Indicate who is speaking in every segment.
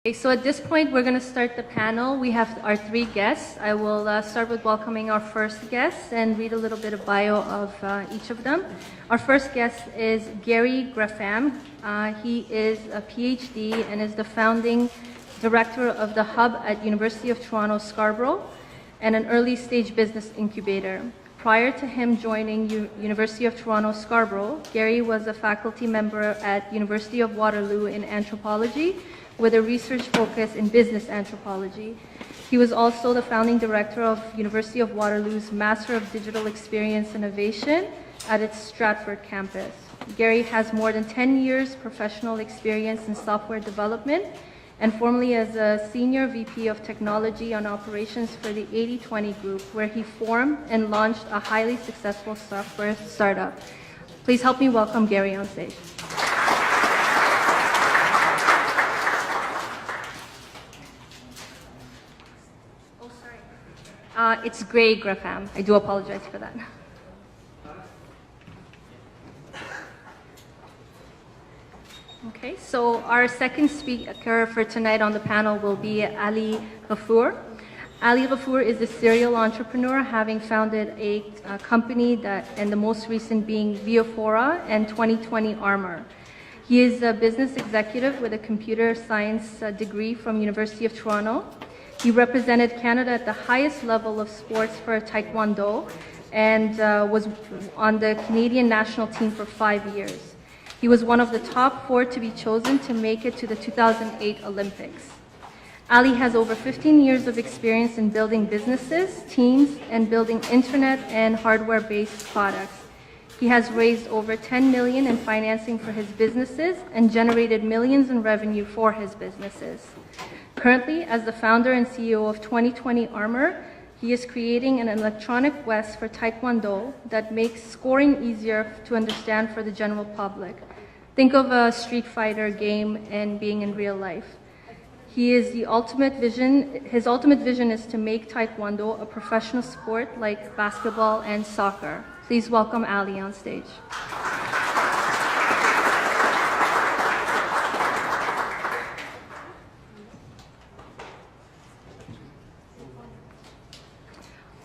Speaker 1: Okay, so at this point, we're going to start the panel. We have our three guests. I will start with welcoming our first guest and read a little bit of bio of each of them. Our first guest is Gary Grafam. He is a PhD and is the founding director of the Hub at University of Toronto Scarborough and an early stage business incubator. Prior to him joining University of Toronto Scarborough, Gary was a faculty member at University of Waterloo in anthropology with a research focus in business anthropology. He was also the founding director of University of Waterloo's Master of Digital Experience Innovation at its Stratford campus. Gary has more than 10 years professional experience in software development and formerly as a Senior VP of Technology and Operations for the 80/20 Group, where he formed and launched a highly successful software startup. Please help me welcome Gary on stage. Oh, sorry. It's Gray Grafam. I do apologize for that. Okay, so our second speaker for tonight on the panel will be Ali Ghafoor. Ali Ghafoor is a serial entrepreneur, having founded a company and the most recent being Viofora and 2020 Armor. He is a business executive with a computer science degree from University of Toronto. He represented Canada at the highest level of sports for Taekwondo and was on the Canadian national team for 5 years. He was one of the top 4 to be chosen to make it to the 2008 Olympics. Ali has over 15 years of experience in building businesses, teams, and building internet and hardware-based products. He has raised over $10 million in financing for his businesses and generated millions in revenue for his businesses. Currently, as the founder and CEO of 2020 Armor, he is creating an electronic vest for Taekwondo that makes scoring easier to understand for the general public. Think of a Street Fighter game and being in real life. His ultimate vision is to make Taekwondo a professional sport like basketball and soccer. Please welcome Ali on stage.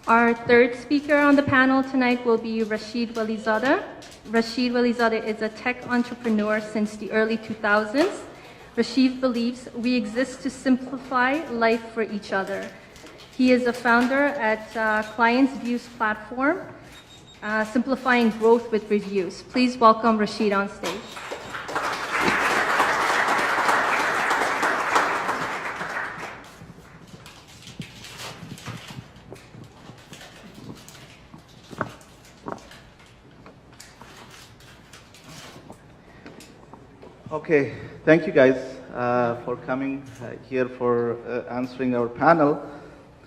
Speaker 1: Our third speaker on the panel tonight will be Rashid Walizadeh. Rashid Walizadeh is a tech entrepreneur since the early 2000s. Rashid believes we exist to simplify life for each other. He is a founder at Clients Views platform, simplifying growth with reviews. Please welcome Rashid on stage.
Speaker 2: Okay, thank you guys for coming here for answering our panel.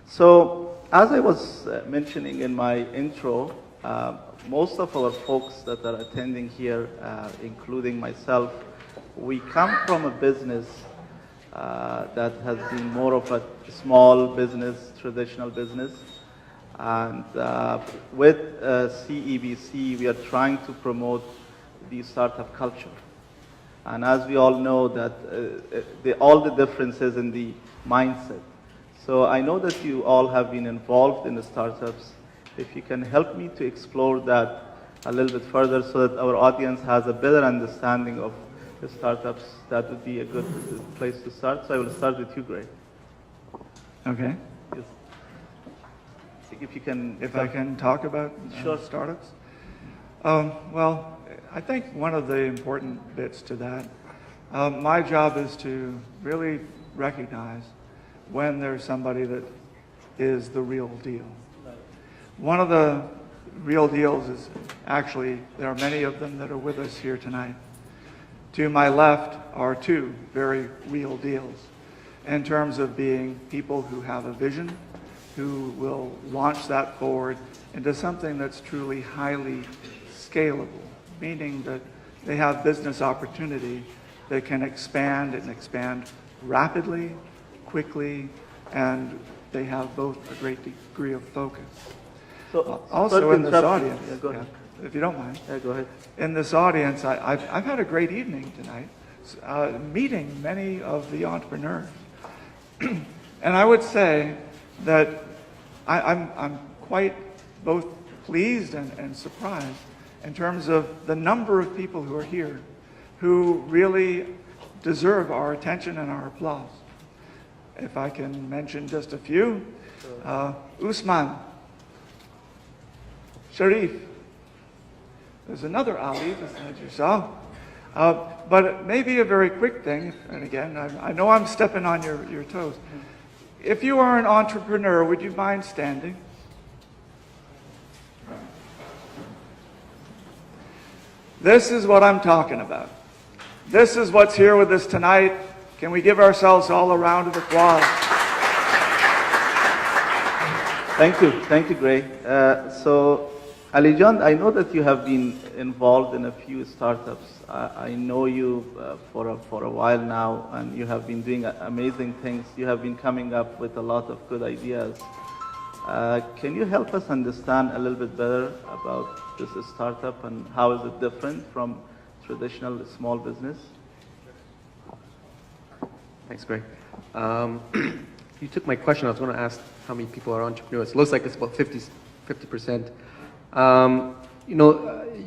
Speaker 2: So, as I was mentioning in my intro, most of our folks that are attending here, including myself, we come from a business that has been more of a small business, traditional business. And with CABC, we are trying to promote the startup culture. And as we all know that all the differences in the mindset. So I know that you all have been involved in the startups. If you can help me to explore that a little bit further so that our audience has a better understanding of the startups, that would be a good place to start. So I will start with you, Gray.
Speaker 3: Okay.
Speaker 2: Yes. If you can.
Speaker 3: If I can talk about
Speaker 2: Sure.
Speaker 3: startups? Well, I think one of the important bits to that, my job is to really recognize when there's somebody that is the real deal. One of the real deals is actually, there are many of them that are with us here tonight. To my left are 2 very real deals in terms of being people who have a vision, who will launch that forward into something that's truly highly scalable, meaning that they have business opportunity that can expand and expand rapidly, quickly, and they have both a great degree of focus.
Speaker 2: So,
Speaker 3: Also in this audience,
Speaker 2: yeah, go ahead.
Speaker 3: if you don't mind,
Speaker 2: Yeah, go ahead.
Speaker 3: in this audience, I've had a great evening tonight, meeting many of the entrepreneurs And I would say that I'm quite both pleased and surprised in terms of the number of people who are here who really deserve our attention and our applause. If I can mention just a few, Usman, Sharif, there's another Ali besides yourself. But it may be a very quick thing, and again, I know I'm stepping on your toes. If you are an entrepreneur, would you mind standing? This is what I'm talking about. This is what's here with us tonight. Can we give ourselves all a round of applause?
Speaker 2: Thank you, Gray. So, Alijan, I know that you have been involved in a few startups. I know you for a while now, and you have been doing amazing things. You have been coming up with a lot of good ideas. Can you help us understand a little bit better about this startup and how is it different from traditional small business?
Speaker 4: Thanks, Greg. You took my question. I was going to ask how many people are entrepreneurs. It looks like it's about 50%.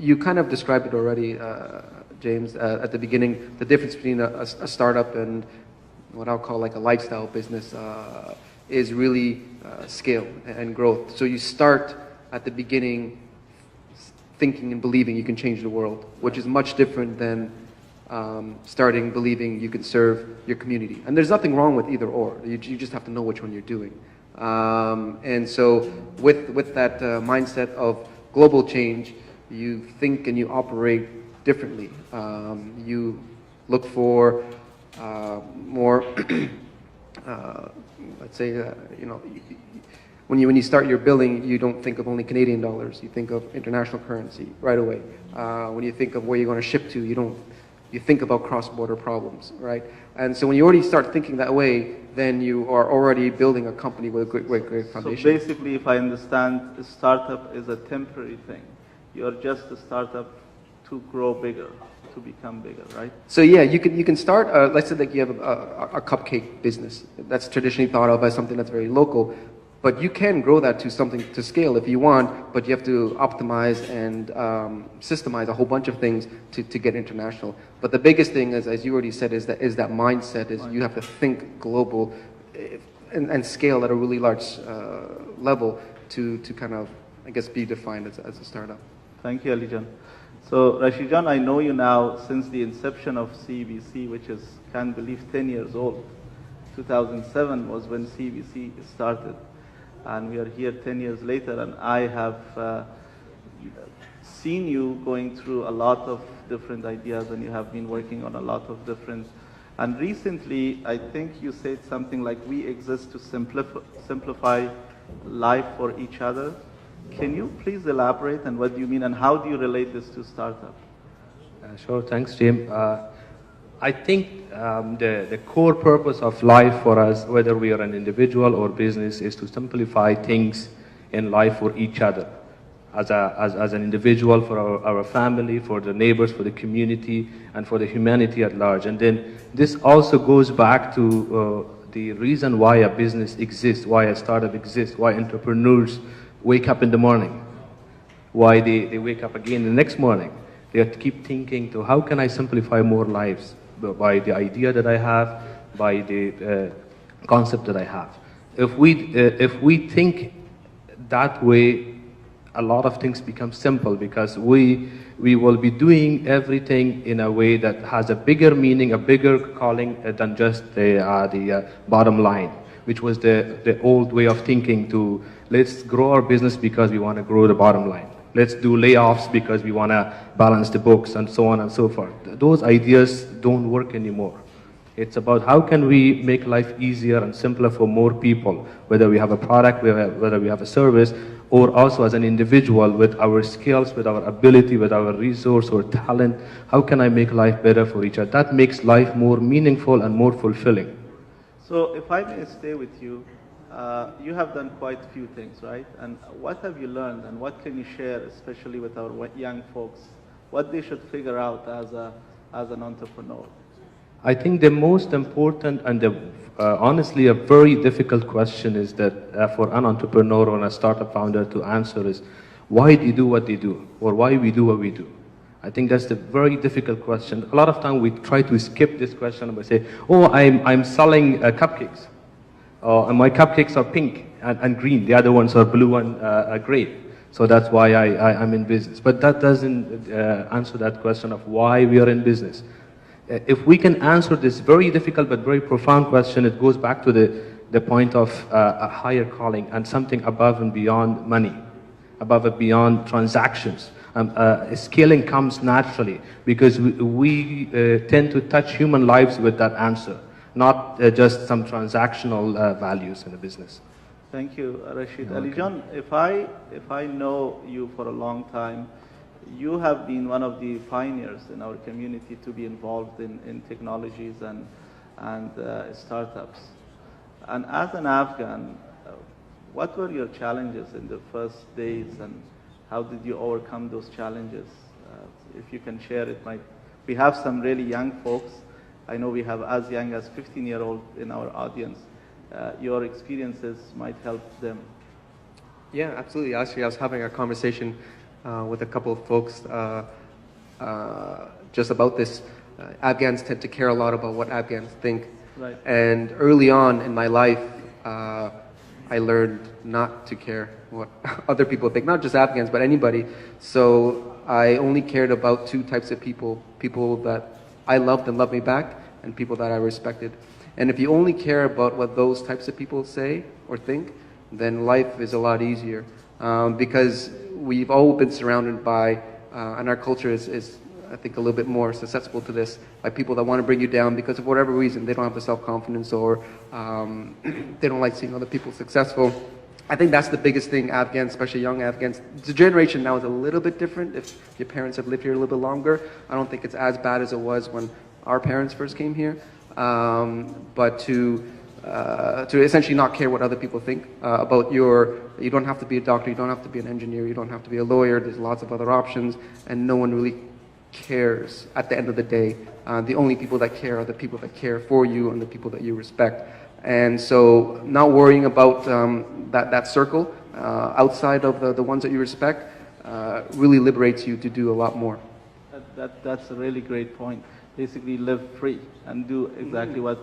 Speaker 4: You kind of described it already, James, at the beginning. The difference between a startup and what I'll call like a lifestyle business is really scale and growth. So you start at the beginning thinking and believing you can change the world, which is much different than starting believing you can serve your community. And there's nothing wrong with either or. You just have to know which one you're doing. And so with that mindset of global change, you think and you operate differently. You look for more, let's say, when you start your billing, you don't think of only Canadian dollars. You think of international currency right away. When you think of where you're going to ship to, you think about cross-border problems, right? And so when you already start thinking that way, then you are already building a company with a great foundation.
Speaker 2: So basically, if I understand, a startup is a temporary thing. You're just a startup to grow bigger, to become bigger, right?
Speaker 4: So yeah, you can start, let's say that you have a cupcake business. That's traditionally thought of as something that's very local. But you can grow that to something to scale if you want, but you have to optimize and systemize a whole bunch of things to get international. But the biggest thing, as you already said, is that mindset. Is you have to think global and scale at a really large level to kind of, I guess, be defined as a startup.
Speaker 2: Thank you, Alijan. So, Rashijan, I know you now since the inception of CABC, which is, can't believe, 10 years old. 2007 was when CABC started. And we are here 10 years later, and I have seen you going through a lot of different ideas, and you have been working on a lot of different. And recently, I think you said something like, we exist to simplify life for each other. Can you please elaborate, and what do you mean, and how do you relate this to startup?
Speaker 5: Sure, thanks, Jim. I think the core purpose of life for us, whether we are an individual or business, is to simplify things in life for each other. As an individual, for our family, for the neighbors, for the community, and for the humanity at large. And then this also goes back to the reason why a business exists, why a startup exists, why entrepreneurs wake up in the morning, why they wake up again the next morning. They keep thinking to how can I simplify more lives by the idea that I have, by the concept that I have. If we think that way, a lot of things become simple because we will be doing everything in a way that has a bigger meaning, a bigger calling than just the bottom line, which was the old way of thinking to let's grow our business because we want to grow the bottom line. Let's do layoffs because we want to balance the books and so on and so forth. Those ideas don't work anymore. It's about how can we make life easier and simpler for more people, whether we have a product, whether we have a service, or also as an individual with our skills, with our ability, with our resource or talent. How can I make life better for each other? That makes life more meaningful and more fulfilling.
Speaker 2: So if I may stay with you, you have done quite a few things, right? And what have you learned, and what can you share, especially with our young folks, what they should figure out as an entrepreneur?
Speaker 5: I think the most important and honestly a very difficult question is that for an entrepreneur or a startup founder to answer is, why do you do what they do, or why we do what we do? I think that's the very difficult question. A lot of time we try to skip this question by saying, oh, I'm selling cupcakes, and my cupcakes are pink and green. The other ones are blue and gray. So that's why I'm in business. But that doesn't answer that question of why we are in business. If we can answer this very difficult but very profound question, it goes back to the point of a higher calling and something above and beyond money, above and beyond transactions. Scaling comes naturally because we tend to touch human lives with that answer, not just some transactional values in a business.
Speaker 2: Thank you, Rashid. Ali John, if I know you for a long time, you have been one of the pioneers in our community to be involved in technologies and startups. And as an Afghan, what were your challenges in the first days, and how did you overcome those challenges? If you can share it, we have some really young folks. I know we have as young as 15-year-old in our audience. Your experiences might help them.
Speaker 4: Yeah, absolutely. Actually, I was having a conversation with a couple of folks just about this. Afghans tend to care a lot about what Afghans think.
Speaker 2: Right.
Speaker 4: And early on in my life, I learned not to care what other people think, not just Afghans, but anybody. So I only cared about two types of people: people that I loved and loved me back, and people that I respected. And if you only care about what those types of people say or think, then life is a lot easier. Because we've all been surrounded by, and our culture is, I think, a little bit more susceptible to this, by people that want to bring you down because of whatever reason. They don't have the self-confidence, or they don't like seeing other people successful. I think that's the biggest thing Afghans, especially young Afghans. The generation now is a little bit different. If your parents have lived here a little bit longer, I don't think it's as bad as it was when our parents first came here. But to essentially not care what other people think about you don't have to be a doctor, you don't have to be an engineer, you don't have to be a lawyer, there's lots of other options, and no one really cares at the end of the day. The only people that care are the people that care for you and the people that you respect. And so not worrying about that circle outside of the ones that you respect really liberates you to do a lot more.
Speaker 2: That's a really great point. Basically live free and do exactly what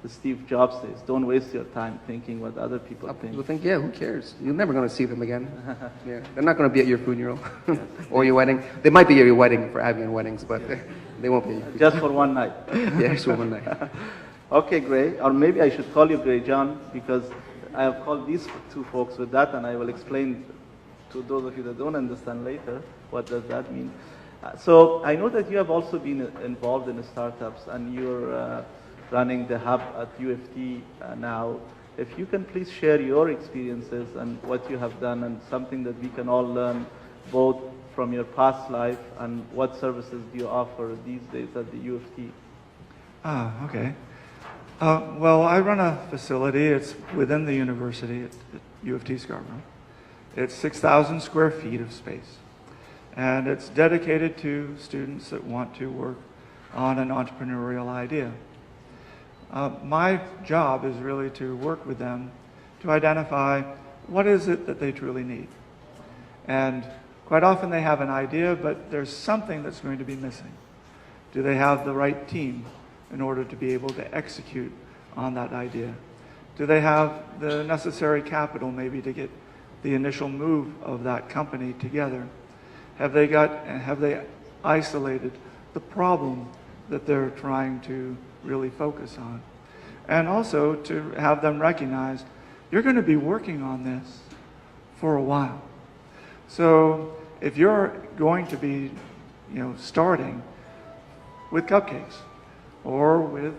Speaker 2: Steve Jobs says. Don't waste your time thinking what other people think.
Speaker 4: People think, yeah, who cares? You're never going to see them again. Yeah, they're not going to be at your funeral or your wedding. They might be at your wedding for Afghan weddings, but they won't be.
Speaker 2: Just for one night.
Speaker 4: Yeah, just for one night.
Speaker 2: Okay, Gray. Or maybe I should call you Gray John, because I have called these two folks with that, and I will explain to those of you that don't understand later what does that mean. So I know that you have also been involved in startups, and you're running the hub at UFT now. If you can please share your experiences and what you have done, and something that we can all learn both from your past life and what services do you offer these days at the UFT.
Speaker 3: Okay. Well, I run a facility. It's within the university at UFT Scarborough. It's 6,000 square feet of space. And it's dedicated to students that want to work on an entrepreneurial idea. My job is really to work with them to identify what is it that they truly need. And quite often they have an idea, but there's something that's going to be missing. Do they have the right team in order to be able to execute on that idea? Do they have the necessary capital maybe to get the initial move of that company together? Have they isolated the problem that they're trying to really focus on? And also to have them recognize you're going to be working on this for a while. So if you're going to be, starting with cupcakes or with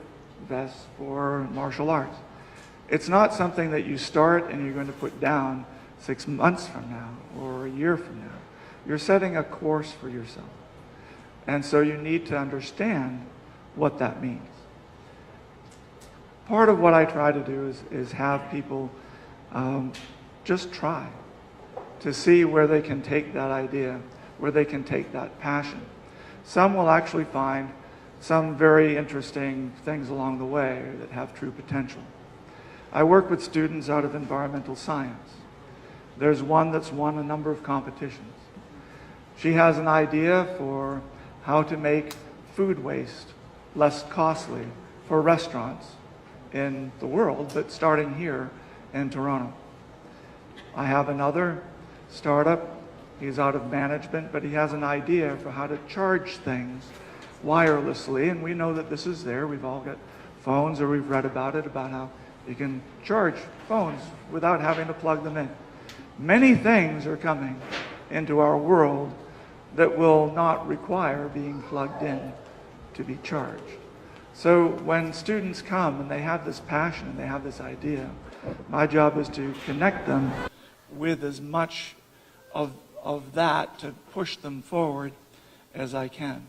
Speaker 3: vests for martial arts, it's not something that you start and you're going to put down 6 months from now or a year from now. You're setting a course for yourself. And so you need to understand what that means. Part of what I try to do is have people just try to see where they can take that idea, where they can take that passion. Some will actually find some very interesting things along the way that have true potential. I work with students out of environmental science. There's one that's won a number of competitions. She has an idea for how to make food waste less costly for restaurants in the world, but starting here in Toronto. I have another startup. He's out of management, but he has an idea for how to charge things wirelessly, and we know that this is there. We've all got phones, or we've read about it, about how you can charge phones without having to plug them in. Many things are coming into our world that will not require being plugged in to be charged. So when students come and they have this passion and they have this idea, my job is to connect them with as much of that to push them forward as I can,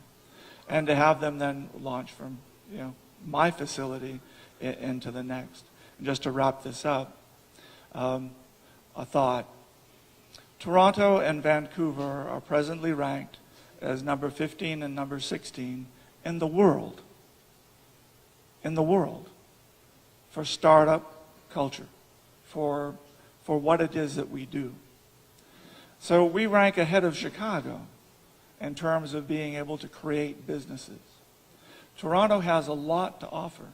Speaker 3: and to have them then launch from my facility into the next. And just to wrap this up, a thought. Toronto and Vancouver are presently ranked as number 15 and number 16 in the world. In the world, for startup culture, for what it is that we do. So we rank ahead of Chicago in terms of being able to create businesses. Toronto has a lot to offer.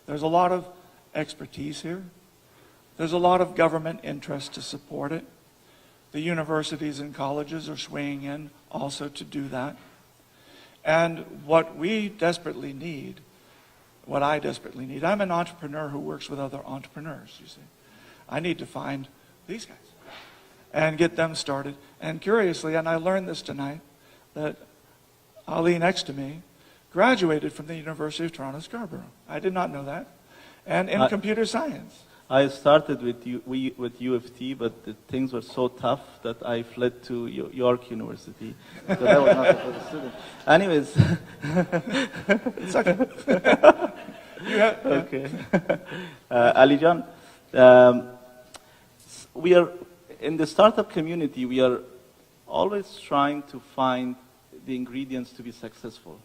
Speaker 3: There's a lot of expertise here. There's a lot of government interest to support it. The universities and colleges are swaying in also to do that. And what we desperately need, what I desperately need, I'm an entrepreneur who works with other entrepreneurs, you see. I need to find these guys and get them started. And curiously, and I learned this tonight, that Ali next to me graduated from the University of Toronto Scarborough. I did not know that. And in computer science.
Speaker 2: I started with U of T, but the things were so tough that I fled to York University because I was not a good student. Anyways,
Speaker 3: It's okay.
Speaker 2: okay. Ali John, we are in the startup community. We are always trying to find the ingredients to be successful.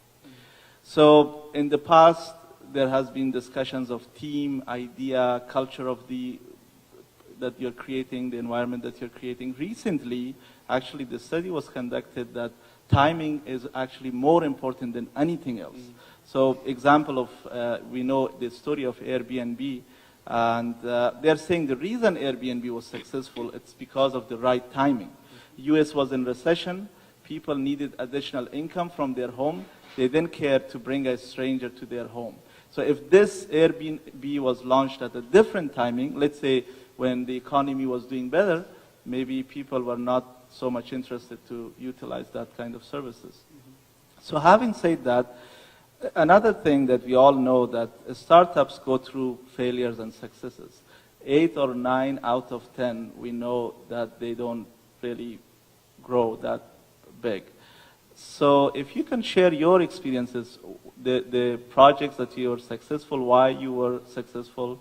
Speaker 2: So in the past, there has been discussions of team, idea, culture of that you're creating, the environment that you're creating. Recently, actually, the study was conducted that timing is actually more important than anything else. So example of, we know the story of Airbnb, and they're saying the reason Airbnb was successful, it's because of the right timing. US was in recession, people needed additional income from their home, they didn't care to bring a stranger to their home. So if this Airbnb was launched at a different timing, let's say when the economy was doing better, maybe people were not so much interested to utilize that kind of services. So having said that, another thing that we all know that startups go through failures and successes. 8 or 9 out of 10, we know that they don't really grow that big. So if you can share your experiences, the projects that you were successful, why you were successful,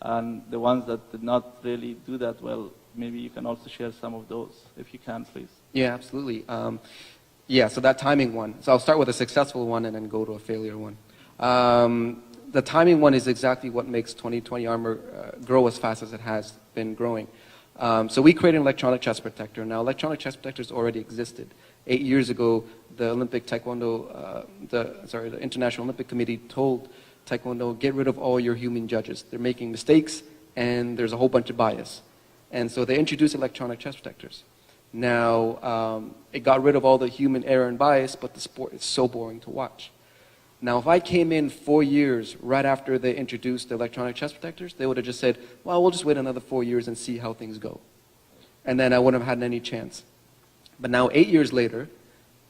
Speaker 2: and the ones that did not really do that well, maybe you can also share some of those, if you can, please.
Speaker 4: Yeah, absolutely. So that timing one. So I'll start with a successful one and then go to a failure one. The timing one is exactly what makes 2020 Armor grow as fast as it has been growing. So we created an electronic chest protector. Now, electronic chest protectors already existed. 8 years ago, the Olympic Taekwondo, the International Olympic Committee told Taekwondo, get rid of all your human judges. They're making mistakes, and there's a whole bunch of bias. And so they introduced electronic chest protectors. Now, it got rid of all the human error and bias, but the sport is so boring to watch. Now, if I came in 4 years right after they introduced the electronic chest protectors, they would have just said, well, we'll just wait another 4 years and see how things go. And then I wouldn't have had any chance. But now, 8 years later,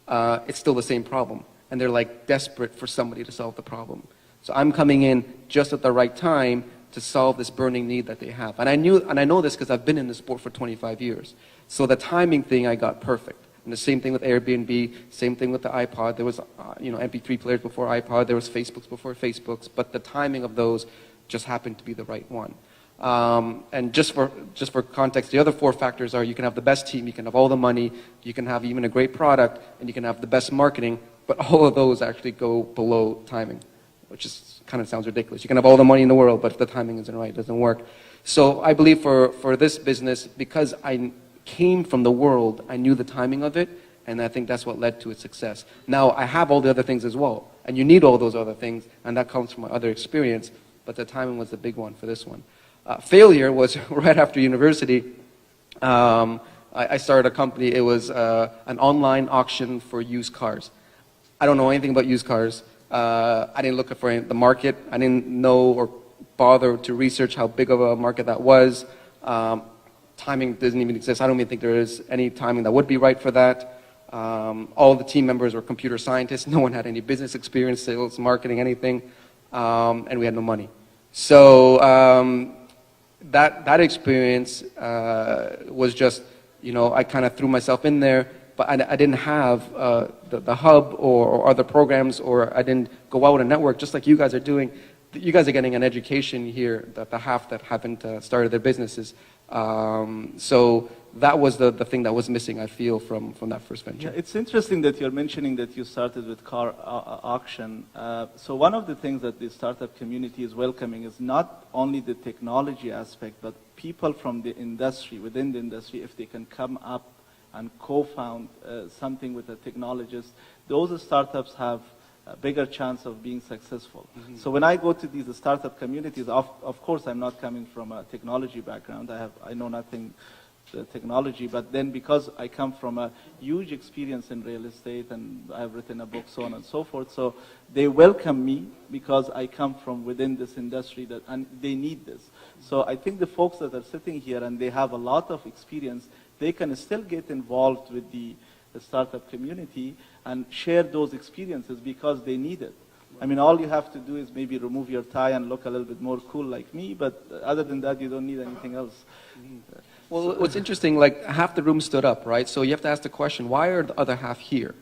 Speaker 4: it's still the same problem. And they're like desperate for somebody to solve the problem. So I'm coming in just at the right time to solve this burning need that they have. And I know this because I've been in the sport for 25 years. So the timing thing I got perfect. And the same thing with Airbnb, same thing with the iPod. There was MP3 players before iPod, there was Facebooks before Facebooks, but the timing of those just happened to be the right one. And just for context, the other 4 factors are you can have the best team, you can have all the money, you can have even a great product, and you can have the best marketing, but all of those actually go below timing, which is kind of sounds ridiculous. You can have all the money in the world, but if the timing isn't right, it doesn't work. So I believe for this business, because I came from the world, I knew the timing of it, and I think that's what led to its success. Now, I have all the other things as well, and you need all those other things, and that comes from my other experience, but the timing was the big one for this one. Failure was right after university. I started a company. It was an online auction for used cars. I don't know anything about used cars. I didn't look for the market. I didn't know or bother to research how big of a market that was. Timing doesn't even exist. I don't even think there is any timing that would be right for that. All the team members were computer scientists. No one had any business experience, sales, marketing, anything, and we had no money. So that experience was just, I kind of threw myself in there, but I didn't have the hub or other programs, or I didn't go out and network just like you guys are doing. You guys are getting an education here, the half that haven't started their businesses. So that was the thing that was missing, I feel, from that first venture.
Speaker 2: Yeah, it's interesting that you're mentioning that you started with car auction. So one of the things that the startup community is welcoming is not only the technology aspect, but people from the industry, within the industry, if they can come up and co-found something with a technologist, those startups have a bigger chance of being successful. Mm-hmm. So when I go to these startup communities, of course I'm not coming from a technology background. I know nothing technology, but then because I come from a huge experience in real estate and I've written a book, so on and so forth, so they welcome me because I come from within this industry and they need this. So I think the folks that are sitting here and they have a lot of experience, they can still get involved with the startup community and share those experiences because they need it. I mean, all you have to do is maybe remove your tie and look a little bit more cool like me, but other than that, you don't need anything else. Mm-hmm.
Speaker 4: Well, what's interesting, like half the room stood up, right? So you have to ask the question, why are the other half here?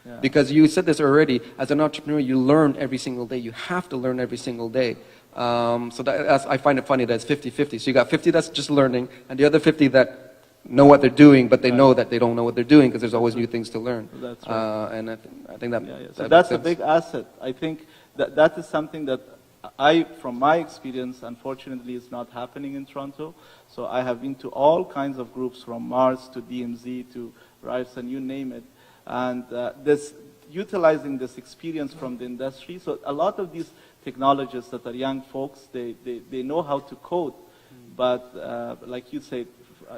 Speaker 4: Yeah. Because you said this already, as an entrepreneur, you learn every single day. You have to learn every single day. So I find it funny that it's 50-50. So you got 50 that's just learning, and the other 50 that know what they're doing, but they know that they don't know what they're doing because there's always new things to learn. That's right. And I think that... Yeah.
Speaker 2: So that's a big asset. I think that is something that from my experience, unfortunately, is not happening in Toronto. So I have been to all kinds of groups, from Mars to DMZ to Ryerson, you name it. And utilizing this experience from the industry. So a lot of these technologists that are young folks, they know how to code. But like you said,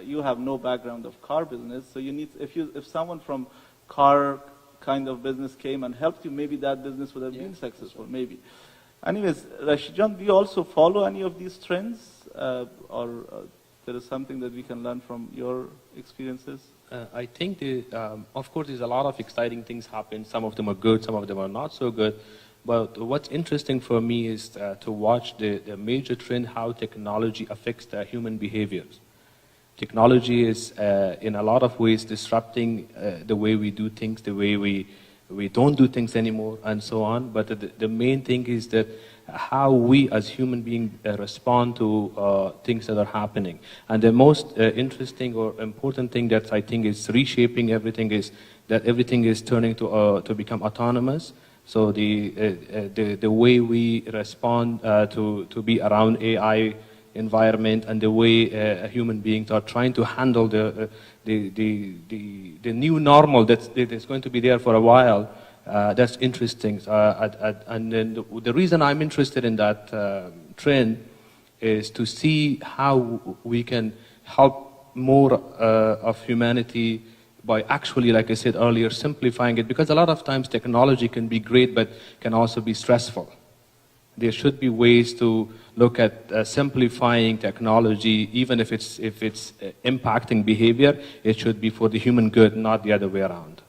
Speaker 2: you have no background of car business. So you need, if someone from car kind of business came and helped you, maybe that business would have been successful, maybe. Anyways, Rashid, do you also follow any of these trends? Or there is something that we can learn from your experiences?
Speaker 5: I think, of course, there's a lot of exciting things happen. Some of them are good, some of them are not so good. But what's interesting for me is to watch the major trend, how technology affects the human behaviors. Technology is, in a lot of ways, disrupting the way we do things, the way we don't do things anymore, and so on. But the main thing is that how we as human beings respond to things that are happening. And the most interesting or important thing that I think is reshaping everything is that everything is turning to become autonomous. So the way we respond to be around AI environment and the way human beings are trying to handle the new normal that's going to be there for a while, that's interesting. And then the reason I'm interested in that trend is to see how we can help more of humanity by actually, like I said earlier, simplifying it. Because a lot of times technology can be great, but can also be stressful. There should be ways to look at simplifying technology, even if it's impacting behavior. It should be for the human good, not the other way around.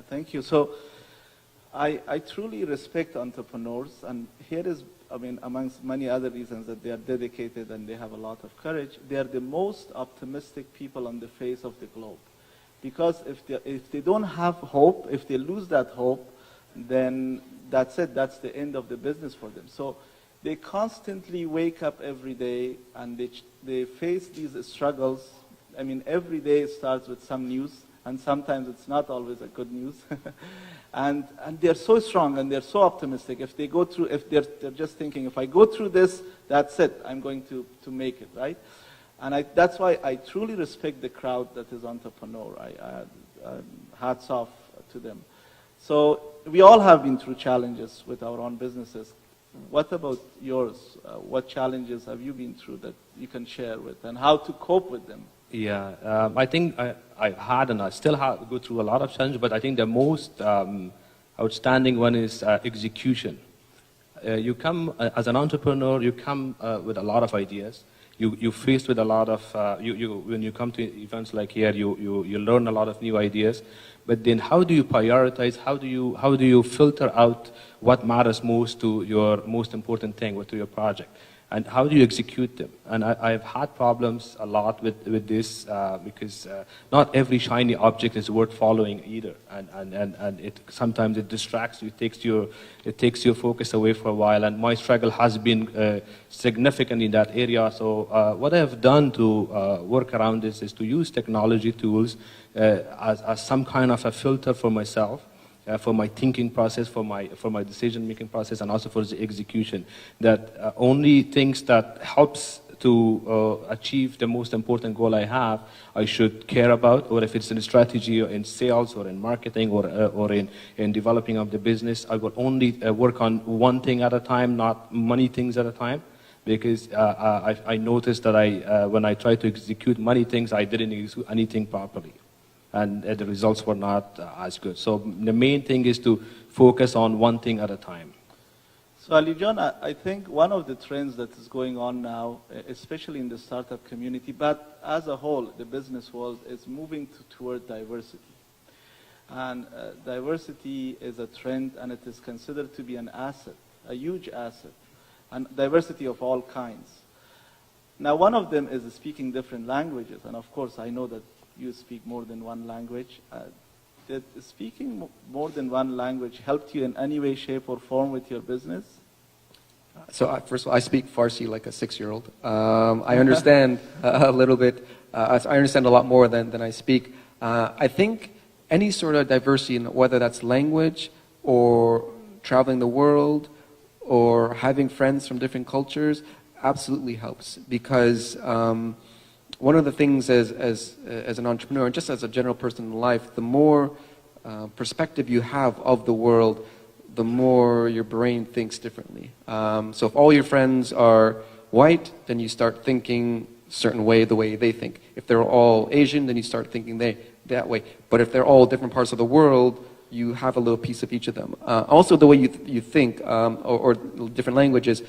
Speaker 2: Thank you. So I truly respect entrepreneurs, and here is, I mean, amongst many other reasons, that they are dedicated and they have a lot of courage. They are the most optimistic people on the face of the globe. Because if they don't have hope, if they lose that hope, then that's it. That's the end of the business for them. So they constantly wake up every day and they face these struggles. I mean, every day starts with some news. and sometimes it's not always a good news. and they're so strong and they're so optimistic. If they go through, if they're just thinking, if I go through this, that's it, I'm going to make it, right? And that's why I truly respect the crowd that is entrepreneur. Hats off to them. So we all have been through challenges with our own businesses. What about yours? What challenges have you been through that you can share with, and how to cope with them?
Speaker 5: Yeah, I think I've had and I still go through a lot of challenges, but I think the most outstanding one is execution. You come as an entrepreneur, you come with a lot of ideas. You're faced with a lot of, when you come to events like here, you learn a lot of new ideas. But then how do you prioritize? How do you filter out what matters most to your most important thing or to your project? And how do you execute them? And I've had problems a lot with this because not every shiny object is worth following either. And sometimes it distracts you, it takes your focus away for a while. And my struggle has been significant in that area. So what I've done to work around this is to use technology tools as some kind of a filter for myself. For my thinking process, for my decision-making process, and also for the execution. That only things that helps to achieve the most important goal I have, I should care about, or if it's in strategy or in sales or in marketing or in developing of the business, I will only work on one thing at a time, not many things at a time. Because I noticed that when I tried to execute many things, I didn't execute anything properly. And the results were not as good. So the main thing is to focus on one thing at a time.
Speaker 2: So Ali John, I think one of the trends that is going on now, especially in the startup community, but as a whole, the business world is moving toward diversity. And diversity is a trend, and it is considered to be an asset, a huge asset, and diversity of all kinds. Now, one of them is speaking different languages, and of course, I know that you speak more than one language. Did speaking more than one language helped you in any way, shape, or form with your business?
Speaker 4: So first of all, I speak Farsi like a 6-year-old. I understand a little bit. I understand a lot more than I speak. I think any sort of diversity, whether that's language or traveling the world or having friends from different cultures, absolutely helps. Because one of the things as an entrepreneur, and just as a general person in life, the more perspective you have of the world, the more your brain thinks differently. So if all your friends are white, then you start thinking a certain way, the way they think. If they're all Asian, then you start thinking that way. But if they're all different parts of the world, you have a little piece of each of them. Also, the way you think, or different languages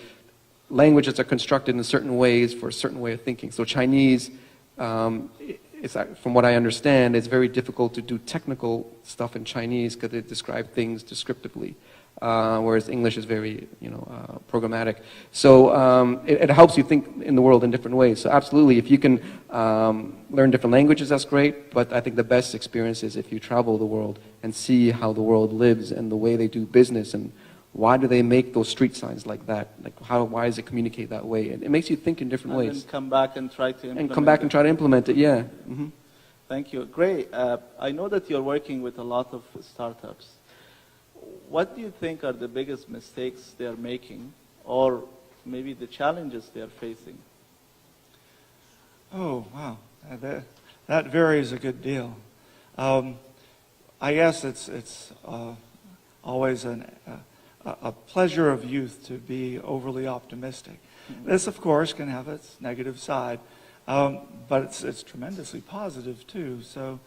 Speaker 4: are constructed in certain ways for a certain way of thinking. So Chinese, from what I understand, it's very difficult to do technical stuff in Chinese because they describe things descriptively, whereas English is very, programmatic. So it helps you think in the world in different ways. So absolutely, if you can learn different languages, that's great. But I think the best experience is if you travel the world and see how the world lives and the way they do business and why do they make those street signs like that? Like why does it communicate that way? It makes you think in different ways.
Speaker 2: And come back and try to implement it.
Speaker 4: And come back and try to implement it, yeah. Mm-hmm.
Speaker 2: Thank you. Great. I know that you're working with a lot of startups. What do you think are the biggest mistakes they're making, or maybe the challenges they're facing?
Speaker 3: Oh, wow. That varies a good deal. I guess it's always a pleasure of youth to be overly optimistic. Mm-hmm. This, of course, can have its negative side, but it's tremendously positive, too. So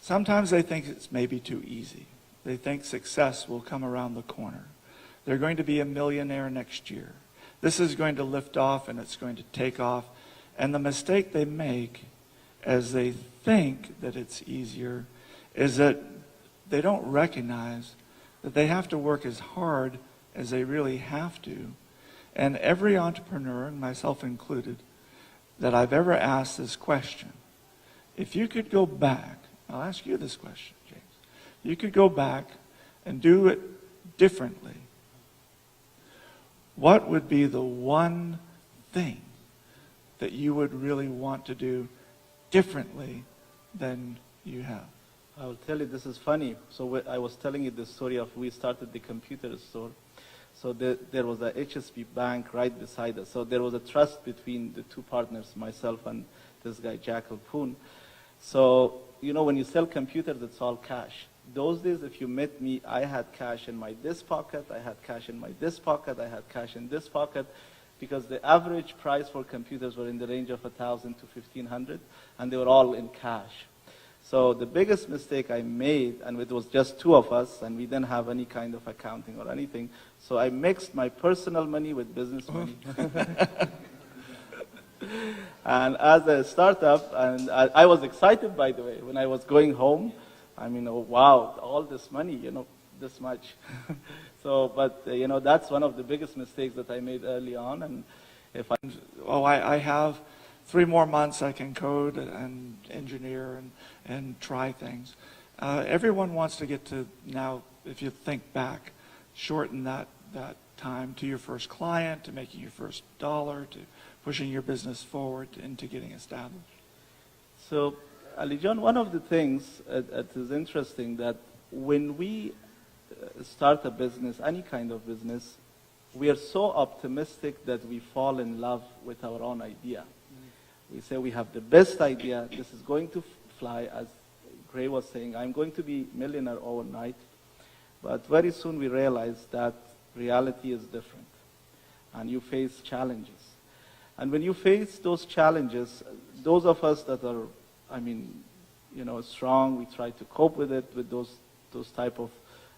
Speaker 3: sometimes they think it's maybe too easy. They think success will come around the corner. They're going to be a millionaire next year. This is going to lift off, and it's going to take off. And the mistake they make as they think that it's easier is that they don't recognize that they have to work as hard as they really have to. And every entrepreneur, and myself included, that I've ever asked this question, if you could go back, I'll ask you this question, James. You could go back and do it differently. What would be the one thing that you would really want to do differently than you have?
Speaker 2: I will tell you, this is funny. So I was telling you the story of we started the computer store. So there was a HSB bank right beside us. So there was a trust between the two partners, myself and this guy, Jack Alpoon. So, you know, when you sell computers, it's all cash. Those days, if you met me, I had cash in my this pocket, I had cash in my this pocket, I had cash in this pocket, because the average price for computers were in the range of $1,000 to $1,500, and they were all in cash. So the biggest mistake I made, and it was just two of us, and we didn't have any kind of accounting or anything, so I mixed my personal money with business money. And as a startup, and I was excited, by the way, when I was going home. I mean, oh, wow, all this money, you know, this much. So, but, you know, that's one of the biggest mistakes that I made early on. And if
Speaker 3: I have 3 more months I can code and engineer and try things. Everyone wants to get to now, if you think back, shorten that time to your first client, to making your first dollar, to pushing your business forward into getting established.
Speaker 2: So, Ali John, one of the things that is interesting that when we start a business, any kind of business, we are so optimistic that we fall in love with our own idea. We say we have the best idea, this is going to fly, as Gray was saying, I'm going to be millionaire overnight. But very soon we realize that reality is different, and you face challenges. And when you face those challenges, those of us that are, I mean, you know, strong, we try to cope with it, with those type of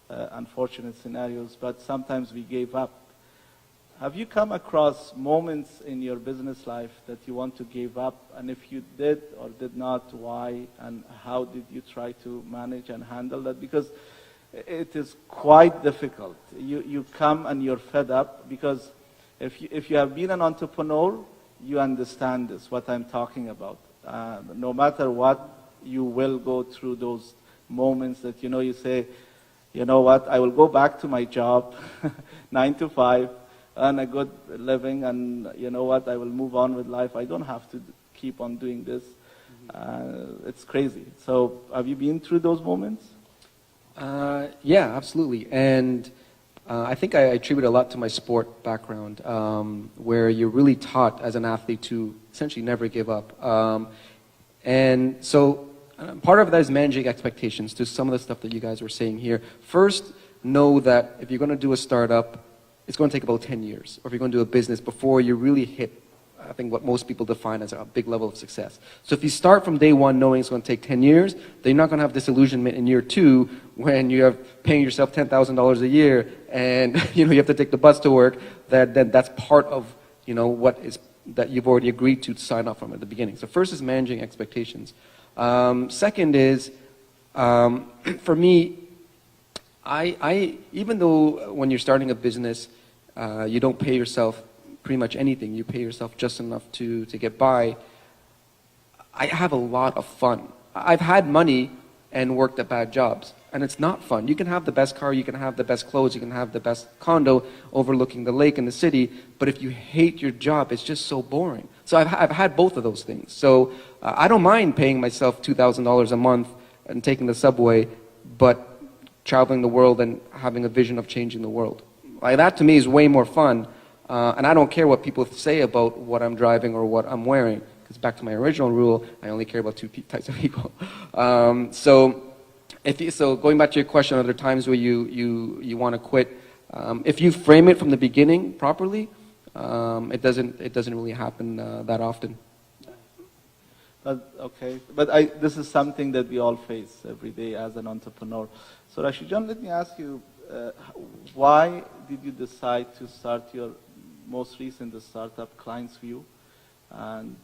Speaker 2: unfortunate scenarios, but sometimes we gave up. Have you come across moments in your business life that you want to give up? And if you did or did not, why? And how did you try to manage and handle that? Because it is quite difficult. You come and you're fed up, because if you have been an entrepreneur, you understand this, what I'm talking about. No matter what, you will go through those moments that, you know, you say, you know what, I will go back to my job, 9 to 5, earn a good living, and you know what, I will move on with life. I don't have to keep on doing this. It's crazy. So have you been through those moments?
Speaker 4: Yeah, absolutely. And I think I attribute a lot to my sport background, where you're really taught as an athlete to essentially never give up. And so part of that is managing expectations to some of the stuff that you guys were saying here. First, know that if you're going to do a startup, it's going to take about 10 years. Or if you're going to do a business, before you really hit, I think, what most people define as a big level of success. So if you start from day one knowing it's going to take 10 years, then you're not going to have disillusionment in year 2 when you're paying yourself $10,000 a year and you have to take the bus to work. That's part of what is that you've already agreed to sign off from at the beginning. So first is managing expectations. Second is, for me, I even though when you're starting a business, you don't pay yourself pretty much anything. You pay yourself just enough to get by. I have a lot of fun. I've had money and worked at bad jobs, and it's not fun. You can have the best car, you can have the best clothes, you can have the best condo overlooking the lake in the city, but if you hate your job, it's just so boring. So I've had both of those things. So I don't mind paying myself $2,000 a month and taking the subway, but traveling the world and having a vision of changing the world. Like, that to me is way more fun. And I don't care what people say about what I'm driving or what I'm wearing, because back to my original rule, I only care about two types of people. So going back to your question, are there times where you want to quit? If you frame it from the beginning properly, it doesn't really happen that often.
Speaker 2: Okay, but this is something that we all face every day as an entrepreneur. So Rashijan, let me ask you, why did you decide to start your most recent startup, Clients View, and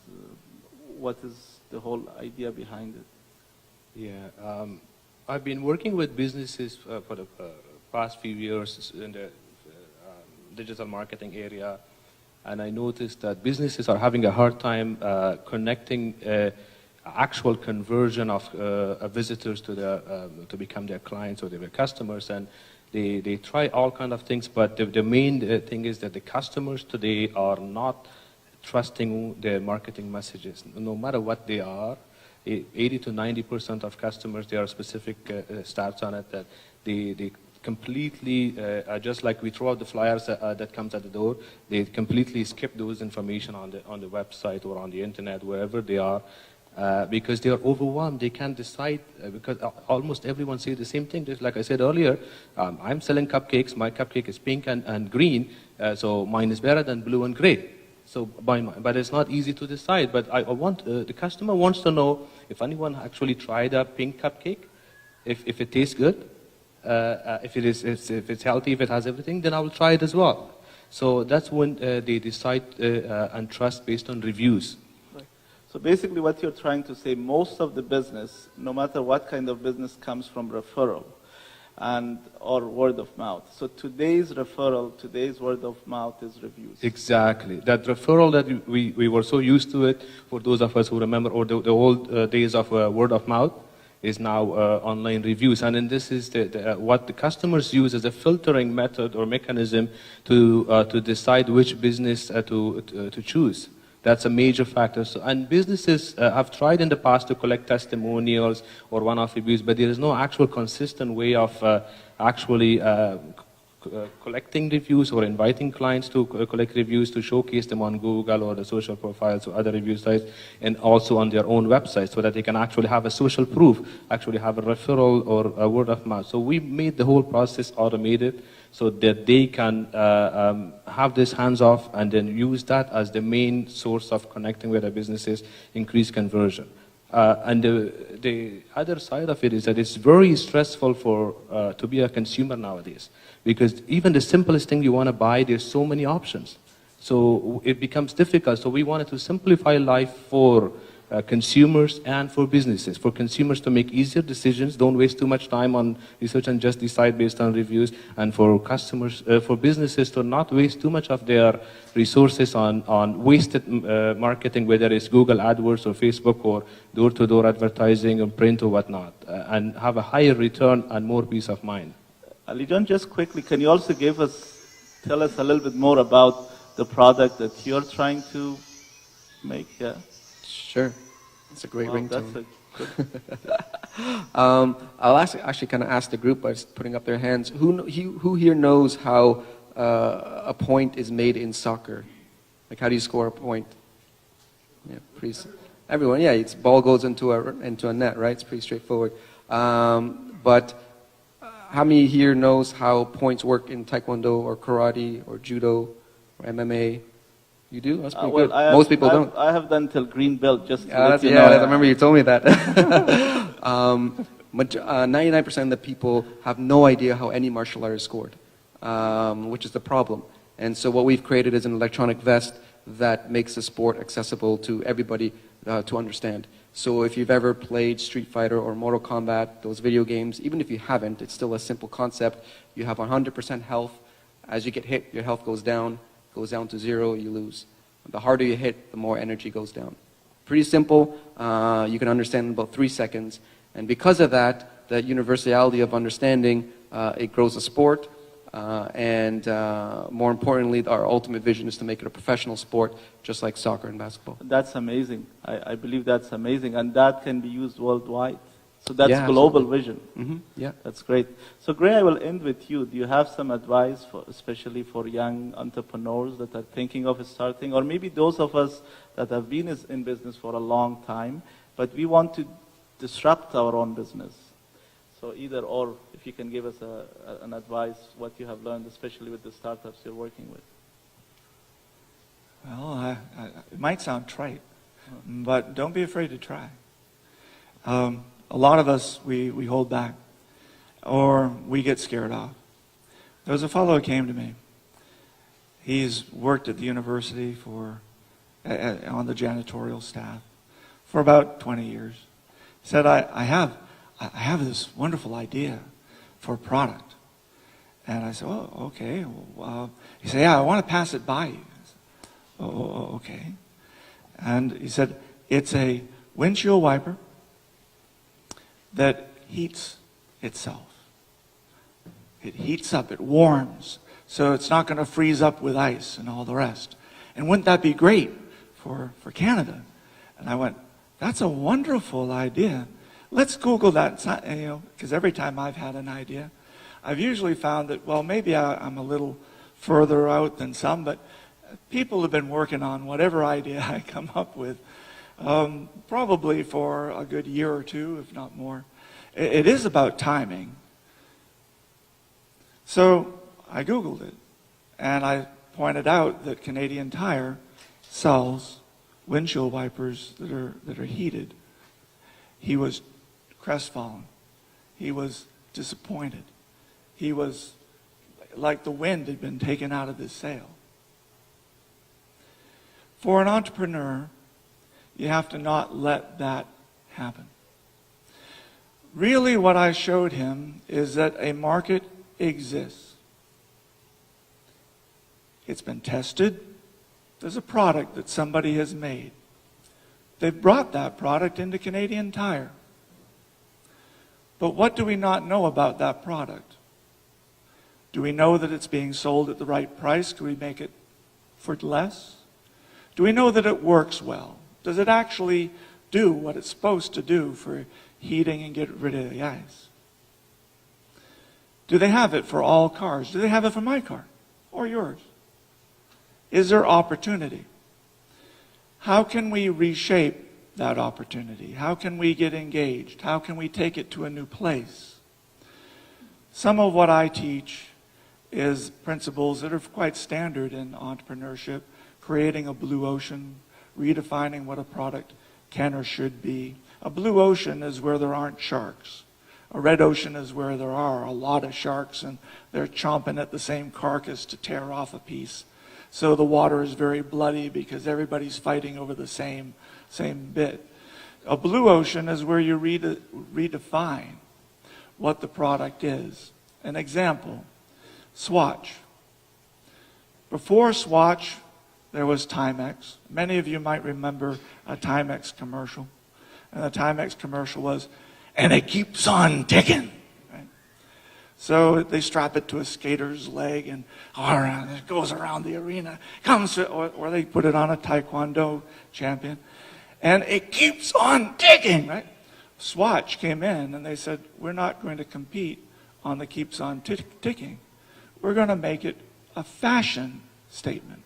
Speaker 2: what is the whole idea behind it?
Speaker 5: Yeah, I've been working with businesses for the past few years in the digital marketing area, and I noticed that businesses are having a hard time connecting actual conversion of visitors to become their clients or their customers, and they try all kind of things, but the main thing is that the customers today are not trusting their marketing messages, no matter what they are. 80 to 90% of customers, there are specific stats on it that they completely, just like we throw out the flyers that comes at the door, they completely skip those information on the website or on the internet, wherever they are, because they are overwhelmed. They can't decide because almost everyone says the same thing. Just like I said earlier, I'm selling cupcakes. My cupcake is pink and green, so mine is better than blue and gray. So but it's not easy to decide. But I want the customer wants to know if anyone actually tried a pink cupcake, if it tastes good. If it's healthy, if it has everything, then I will try it as well. So that's when they decide and trust based on reviews.
Speaker 2: Right. So basically what you're trying to say, most of the business, no matter what kind of business, comes from referral or word of mouth. So today's word of mouth is reviews.
Speaker 5: Exactly. That referral that we were so used to it, for those of us who remember, or the old days of word of mouth, is now online reviews. And then this is what the customers use as a filtering method or mechanism to decide which business to choose. That's a major factor. So, and businesses have tried in the past to collect testimonials or one-off reviews, but there is no actual consistent way of actually collecting reviews or inviting clients to collect reviews, to showcase them on Google or the social profiles or other review sites, and also on their own website, so that they can actually have a social proof, actually have a referral or a word of mouth. So we made the whole process automated so that they can have this hands-off and then use that as the main source of connecting with their businesses, increase conversion. And the other side of it is that it's very stressful to be a consumer nowadays, because even the simplest thing you want to buy, there's so many options. So it becomes difficult. So we wanted to simplify life for consumers and for businesses. For consumers to make easier decisions, don't waste too much time on research and just decide based on reviews. And for customers, for businesses to not waste too much of their resources on wasted marketing, whether it's Google AdWords or Facebook or door-to-door advertising or print or whatnot, and have a higher return and more peace of mind.
Speaker 2: Ali John, just quickly, can you also tell us a little bit more about the product that you're trying to make? Yeah.
Speaker 4: Sure. That's a great ringtone.
Speaker 2: That's a good.
Speaker 4: I'll actually kind of ask the group by just putting up their hands. Who here knows how a point is made in soccer? Like, how do you score a point? Yeah, everyone. Yeah, it's ball goes into a net, right? It's pretty straightforward. But how many here knows how points work in Taekwondo or karate or judo or MMA? You do? That's pretty good. Most people don't.
Speaker 2: I have done till green belt, just to
Speaker 4: let you know. I remember you told me that. 99% of the people have no idea how any martial art is scored, which is the problem. And so what we've created is an electronic vest that makes the sport accessible to everybody to understand. So if you've ever played Street Fighter or Mortal Kombat, those video games, even if you haven't, it's still a simple concept. You have 100% health. As you get hit, your health goes down to 0, you lose. The harder you hit, the more energy goes down. Pretty simple. You can understand in about 3 seconds. And because of that, the universality of understanding, it grows a sport. And more importantly, our ultimate vision is to make it a professional sport, just like soccer and basketball.
Speaker 2: That's amazing. I believe that's amazing. And that can be used worldwide. So that's global vision.
Speaker 4: Mm-hmm. Yeah.
Speaker 2: That's great. So Gray, I will end with you. Do you have some advice, especially for young entrepreneurs that are thinking of starting, or maybe those of us that have been in business for a long time, but we want to disrupt our own business? So either or, if you can give us an advice, what you have learned, especially with the startups you're working with.
Speaker 3: Well, it might sound trite, but don't be afraid to try. A lot of us, we hold back, or we get scared off. There was a fellow who came to me. He's worked at the university on the janitorial staff for about 20 years. He said, I have this wonderful idea for a product. And I said, oh, okay. He said, yeah, I want to pass it by you. I said, oh, okay. And he said, it's a windshield wiper that heats itself. It heats up, it warms, so it's not going to freeze up with ice and all the rest. And wouldn't that be great for Canada? And I went, That's a wonderful idea. Let's Google that, because every time I've had an idea, I've usually found that, well, maybe I'm a little further out than some, but people have been working on whatever idea I come up with, probably for a good year or two, if not more. It is about timing. So I Googled it, and I pointed out that Canadian Tire sells windshield wipers that are heated. He was crestfallen. He was disappointed. He was like the wind had been taken out of his sail. For an entrepreneur, you have to not let that happen. Really, what I showed him is that a market exists. It's been tested. There's a product that somebody has made. They've brought that product into Canadian Tire. But what do we not know about that product? Do we know that it's being sold at the right price? Do we make it for less? Do we know that it works well? Does it actually do what it's supposed to do for heating and get rid of the ice? Do they have it for all cars? Do they have it for my car or yours? Is there opportunity? How can we reshape that opportunity? How can we get engaged? How can we take it to a new place? Some of what I teach is principles that are quite standard in entrepreneurship, creating a blue ocean, redefining what a product can or should be. A blue ocean is where there aren't sharks. A red ocean is where there are a lot of sharks and they're chomping at the same carcass to tear off a piece. So the water is very bloody because everybody's fighting over the same bit. A blue ocean is where you redefine what the product is. An example, Swatch. Before Swatch, there was Timex. Many of you might remember a Timex commercial. And the Timex commercial was, and it keeps on ticking. Right? So they strap it to a skater's leg and it goes around the arena. Or they put it on a taekwondo champion. And it keeps on ticking, right? Swatch came in and they said, we're not going to compete on the keeps on ticking. We're going to make it a fashion statement.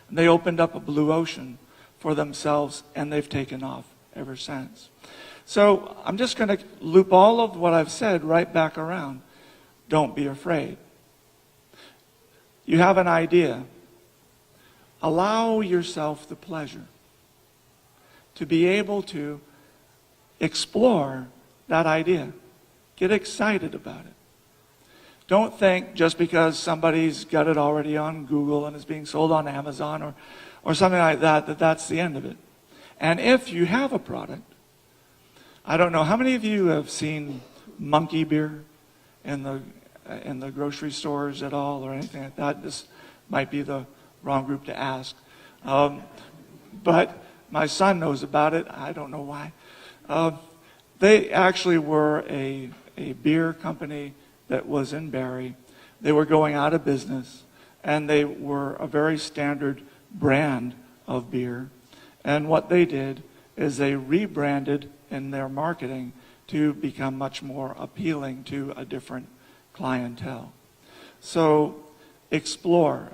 Speaker 3: And they opened up a blue ocean for themselves, and they've taken off ever since. So I'm just going to loop all of what I've said right back around. Don't be afraid. You have an idea. Allow yourself the pleasure to be able to explore that idea. Get excited about it. Don't think just because somebody's got it already on Google and is being sold on Amazon or something like that, that's the end of it. And if you have a product, I don't know, how many of you have seen monkey beer in the grocery stores at all or anything like that? This might be the wrong group to ask. But my son knows about it. I don't know why. They actually were a beer company that was in Barrie. They were going out of business, and they were a very standard brand of beer. And what they did is they rebranded in their marketing to become much more appealing to a different clientele. So explore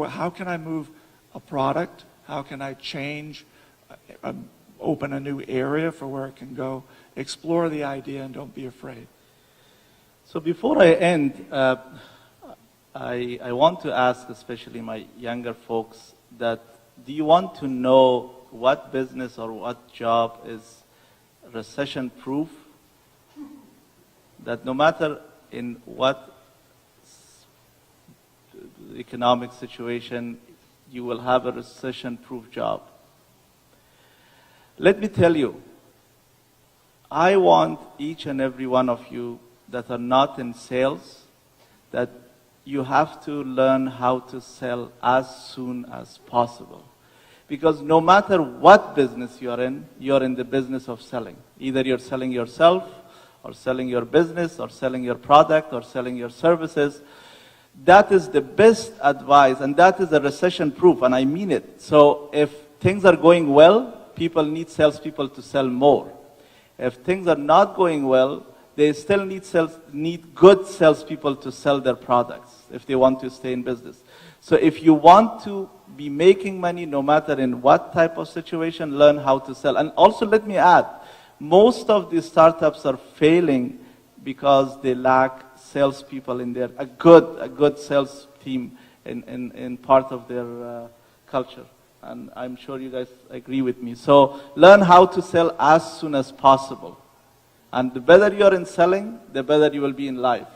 Speaker 3: how can I move a product? How can I change, open a new area for where it can go? Explore the idea and don't be afraid.
Speaker 2: So before I end, I want to ask especially my younger folks that do you want to know what business or what job is recession-proof? That no matter in what economic situation, you will have a recession-proof job. Let me tell you, I want each and every one of you that are not in sales, that you have to learn how to sell as soon as possible. Because no matter what business you're in the business of selling. Either you're selling yourself, or selling your business, or selling your product, or selling your services. That is the best advice, and that is a recession proof, and I mean it. So if things are going well, people need salespeople to sell more. If things are not going well, they still need good salespeople to sell their products if they want to stay in business. So if you want to be making money, no matter in what type of situation, learn how to sell. And also let me add, most of these startups are failing because they lack salespeople in there, a good sales team in part of their culture. And I'm sure you guys agree with me. So learn how to sell as soon as possible. And the better you're in selling, the better you will be in life.